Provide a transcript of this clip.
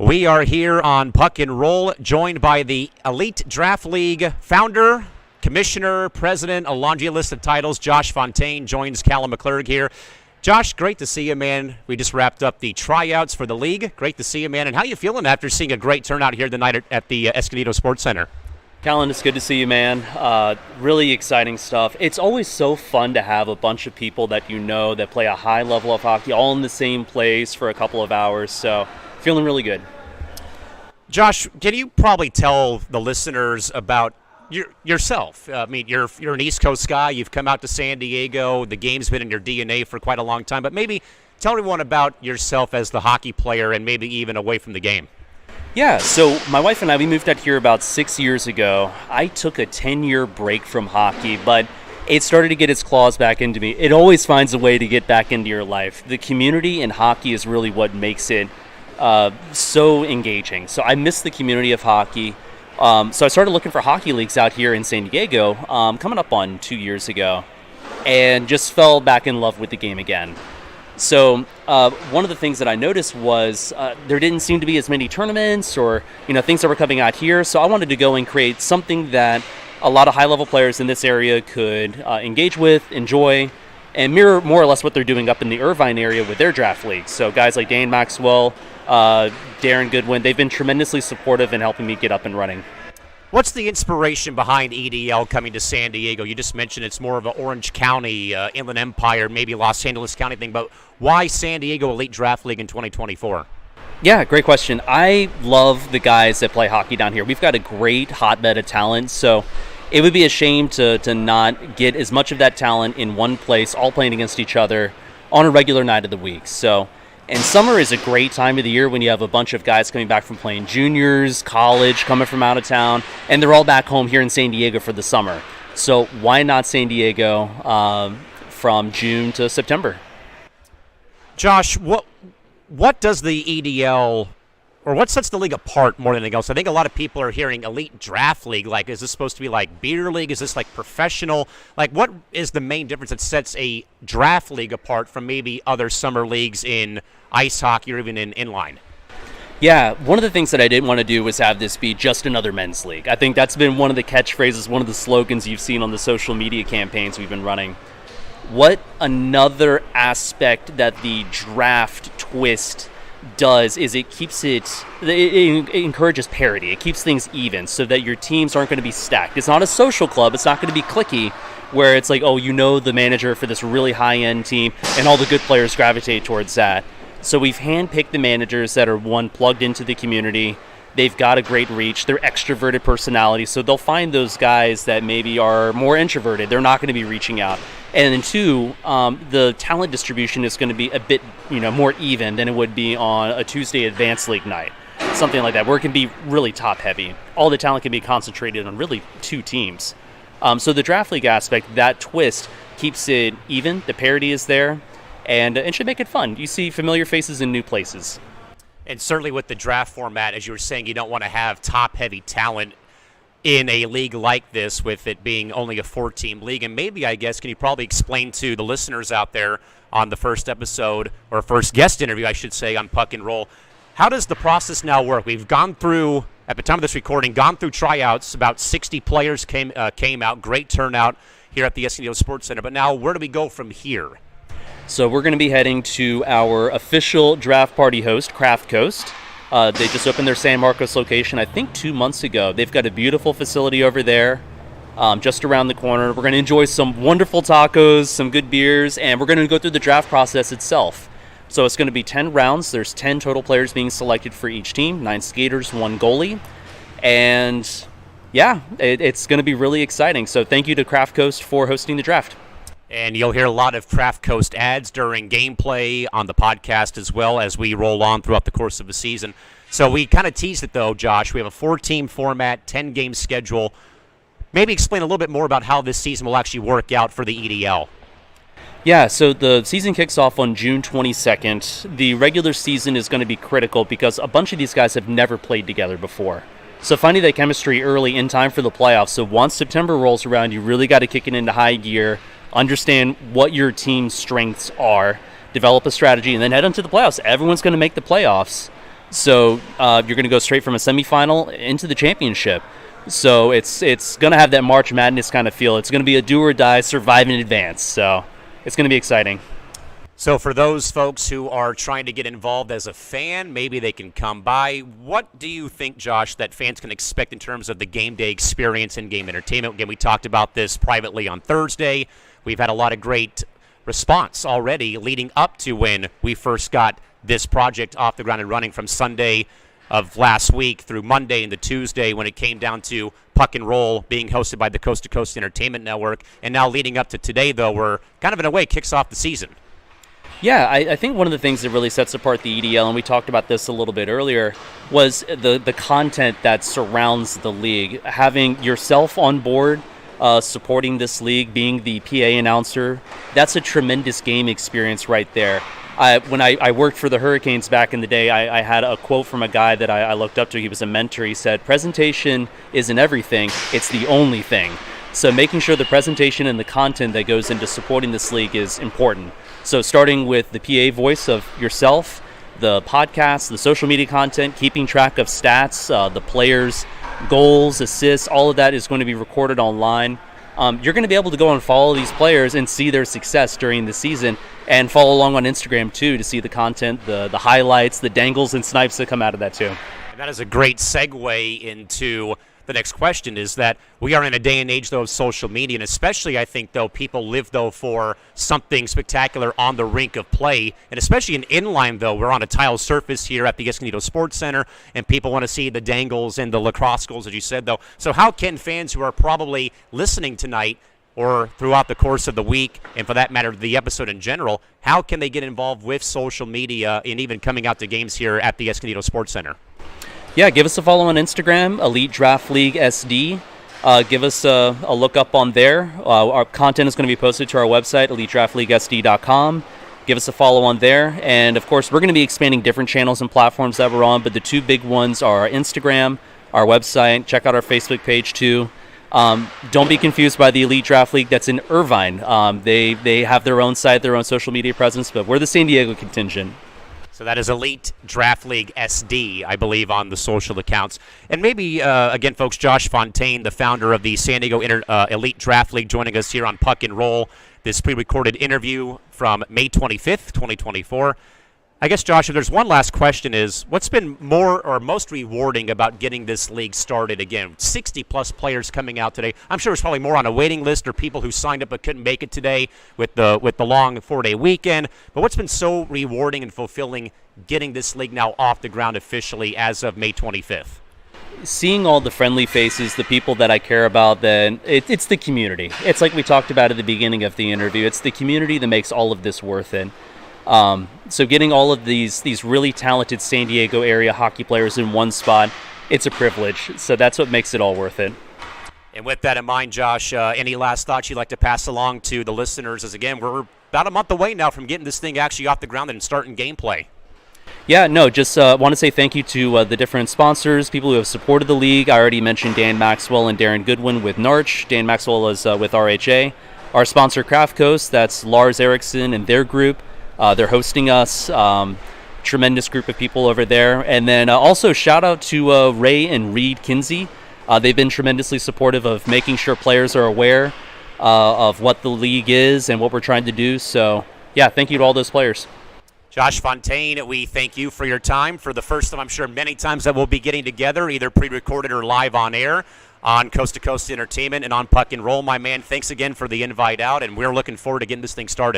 We are here on Puck and Roll, joined by the Elite Draft League founder, commissioner, president, a laundry list of titles. Josh Fountaine joins Callan McClurg here. Josh, great to see you, man. We just wrapped up the tryouts for the league. Great to see you, man. And how you feeling after seeing a great turnout here tonight at the Escondido Sports Center? Callan, it's good to see you, man. Really exciting stuff. It's always so fun to have a bunch of people that you know that play a high level of hockey all in the same place for a couple of hours. So feeling really good. Josh, can you probably tell the listeners about yourself? I mean, you're an East Coast guy. You've come out to San Diego. The game's been in your DNA for quite a long time. But maybe tell everyone about yourself as the hockey player and maybe even away from the game. Yeah, so my wife and I, we moved out here about 6 years ago. I took a 10-year break from hockey, but it started to get its claws back into me. It always finds a way to get back into your life. The community in hockey is really what makes it so engaging. So I miss the community of hockey. So I started looking for hockey leagues out here in San Diego, coming up on 2 years ago, and just fell back in love with the game again. So one of the things that I noticed was there didn't seem to be as many tournaments or things that were coming out here. So I wanted to go and create something that a lot of high-level players in this area could engage with, enjoy, and mirror more or less what they're doing up in the Irvine area with their draft leagues. So guys like Dan Maxwell, Darren Goodwin, they've been tremendously supportive in helping me get up and running. What's the inspiration behind EDL coming to San Diego? You just mentioned it's more of an Orange County, Inland Empire, maybe Los Angeles County thing, but why San Diego Elite Draft League in 2024? Yeah, great question. I love the guys that play hockey down here. We've got a great hotbed of talent, so it would be a shame to not get as much of that talent in one place, all playing against each other on a regular night of the week. And summer is a great time of the year when you have a bunch of guys coming back from playing juniors, college, coming from out of town, and they're all back home here in San Diego for the summer. So why not San Diego from June to September? Josh, what does the EDL, or what sets the league apart more than anything else? I think a lot of people are hearing Elite Draft League. Like, is this supposed to be like beer league? Is this like professional? Like, what is the main difference that sets a draft league apart from maybe other summer leagues in ice hockey or even in inline? Yeah, one of the things that I didn't want to do was have this be just another men's league. I think that's been one of the catchphrases, one of the slogans you've seen on the social media campaigns we've been running. What another aspect that the draft twist does is it encourages parity. It keeps things even so that your teams aren't going to be stacked. It's not a social club. It's not going to be cliquey where it's like, oh, the manager for this really high-end team and all the good players gravitate towards that. So we've handpicked the managers that are, plugged into the community. They've got a great reach. They're extroverted personalities, so they'll find those guys that maybe are more introverted. They're not going to be reaching out. And then two, the talent distribution is going to be a bit, more even than it would be on a Tuesday advanced league night, something like that, where it can be really top heavy. All the talent can be concentrated on really two teams. So the draft league aspect, that twist keeps it even. The parity is there, and it should make it fun. You see familiar faces in new places. And certainly with the draft format, as you were saying, you don't want to have top-heavy talent in a league like this with it being only a 4-team league. And maybe, I guess, can you probably explain to the listeners out there on the first episode, or first guest interview, I should say, on Puck and Roll, how does the process now work? We've gone through, at the time of this recording, tryouts. About 60 players came out. Great turnout here at the Escondido Sports Center. But now where do we go from here? So we're going to be heading to our official draft party host, Craft Coast. They just opened their San Marcos location, I think 2 months ago. They've got a beautiful facility over there, just around the corner. We're going to enjoy some wonderful tacos, some good beers, and we're going to go through the draft process itself. So it's going to be 10 rounds. There's 10 total players being selected for each team, 9 skaters, 1 goalie. And yeah, it's going to be really exciting. So thank you to Craft Coast for hosting the draft. And you'll hear a lot of Craft Coast ads during gameplay on the podcast as well as we roll on throughout the course of the season. So we kind of teased it, though, Josh. We have a 4-team format, 10-game schedule. Maybe explain a little bit more about how this season will actually work out for the EDL. Yeah, so the season kicks off on June 22nd. The regular season is going to be critical because a bunch of these guys have never played together before. So finding that chemistry early in time for the playoffs. So once September rolls around, you really got to kick it into high gear, understand what your team's strengths are, develop a strategy, and then head into the playoffs. Everyone's going to make the playoffs. So you're going to go straight from a semifinal into the championship. So it's going to have that March Madness kind of feel. It's going to be a do or die, survive in advance. So it's going to be exciting. So for those folks who are trying to get involved as a fan, maybe they can come by. What do you think, Josh, that fans can expect in terms of the game day experience and game entertainment? Again, we talked about this privately on Thursday. We've had a lot of great response already leading up to when we first got this project off the ground and running from Sunday of last week through Monday into Tuesday when it came down to Puck and Roll being hosted by the Coast to Coast Entertainment Network. And now leading up to today, though, we're kind of in a way kicks off the season. Yeah, I think one of the things that really sets apart the EDL, and we talked about this a little bit earlier, was the content that surrounds the league. Having yourself on board, supporting this league, being the PA announcer, that's a tremendous game experience right there. When I worked for the Hurricanes back in the day, I had a quote from a guy that I looked up to. He was a mentor. He said, "Presentation isn't everything, it's the only thing." So making sure the presentation and the content that goes into supporting this league is important. So starting with the PA voice of yourself, the podcast, the social media content, keeping track of stats, the players, goals, assists, all of that is going to be recorded online. You're going to be able to go and follow these players and see their success during the season and follow along on Instagram too to see the content, the highlights, the dangles and snipes that come out of that too. And that is a great segue into the next question, is that we are in a day and age, though, of social media, and especially, I think, though, people live, though, for something spectacular on the rink of play, and especially in inline, though. We're on a tile surface here at the Escondido Sports Center, and people want to see the dangles and the lacrosse goals, as you said, though. So how can fans who are probably listening tonight or throughout the course of the week, and for that matter, the episode in general, how can they get involved with social media and even coming out to games here at the Escondido Sports Center? Yeah, give us a follow on Instagram, Elite Draft League SD. Give us a look up on there. Our content is going to be posted to our website, elitedraftleaguesd.com. Give us a follow on there. And, of course, we're going to be expanding different channels and platforms that we're on, but the two big ones are our Instagram, our website. Check out our Facebook page, too. Don't be confused by the Elite Draft League. That's in Irvine. They have their own site, their own social media presence, but we're the San Diego contingent. So that is Elite Draft League SD, I believe, on the social accounts. And maybe, again, folks, Josh Fountaine, the founder of the San Diego Elite Draft League, joining us here on Puck and Roll, this pre-recorded interview from May 25th, 2024. I guess, Josh, if there's one last question is, what's been more or most rewarding about getting this league started? Again, 60-plus players coming out today. I'm sure there's probably more on a waiting list or people who signed up but couldn't make it today with the long 4-day weekend. But what's been so rewarding and fulfilling getting this league now off the ground officially as of May 25th? Seeing all the friendly faces, the people that I care about, then it's the community. It's like we talked about at the beginning of the interview. It's the community that makes all of this worth it. So getting all of these really talented San Diego area hockey players in one spot, it's a privilege. So that's what makes it all worth it. And with that in mind, Josh, any last thoughts you'd like to pass along to the listeners? As again, we're about a month away now from getting this thing actually off the ground and starting gameplay. Yeah, no, just want to say thank you to the different sponsors, people who have supported the league. I already mentioned Dan Maxwell and Darren Goodwin with Narch. Dan Maxwell is with RHA. Our sponsor, Craft Coast, that's Lars Eriksson and their group. They're hosting us. Tremendous group of people over there. And then also shout out to Ray and Reed Kinsey. They've been tremendously supportive of making sure players are aware of what the league is and what we're trying to do. So, yeah, thank you to all those players. Josh Fountaine, we thank you for your time. For the first time, I'm sure many times that we'll be getting together, either pre-recorded or live on air on Coast to Coast Entertainment and on Puck and Roll. My man, thanks again for the invite out, and we're looking forward to getting this thing started.